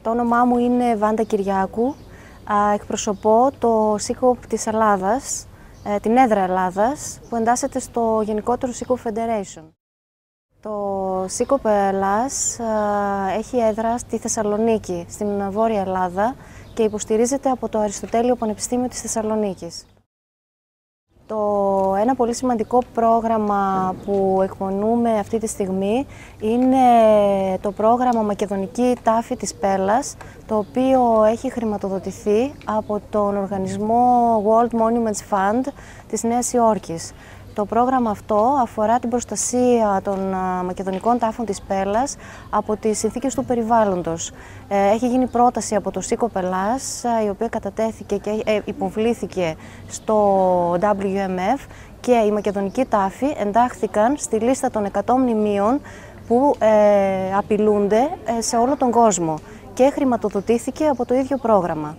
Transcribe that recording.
Το όνομά μου είναι Βάντα Κυριάκου. Εκπροσωπώ το SICOP της Ελλάδας, την έδρα Ελλάδας, που εντάσσεται στο γενικότερο SICOP Federation. Το SICOP Ελλάς έχει έδρα στη Θεσσαλονίκη, στην Βόρεια Ελλάδα, και υποστηρίζεται από το Αριστοτέλειο Πανεπιστήμιο της Θεσσαλονίκης. Ένα πολύ σημαντικό πρόγραμμα που εκπονούμε αυτή τη στιγμή είναι το πρόγραμμα Μακεδονική Τάφη της Πέλλας, το οποίο έχει χρηματοδοτηθεί από τον οργανισμό World Monuments Fund της Νέας Υόρκης. Το πρόγραμμα αυτό αφορά την προστασία των μακεδονικών τάφων της Πέλλας από τις συνθήκες του περιβάλλοντος. Έχει γίνει πρόταση από το SICOP Ελλάς, η οποία κατατέθηκε και υποβλήθηκε στο WMF, και οι μακεδονικοί τάφοι εντάχθηκαν στη λίστα των 100 μνημείων που απειλούνται σε όλο τον κόσμο και χρηματοδοτήθηκε από το ίδιο πρόγραμμα.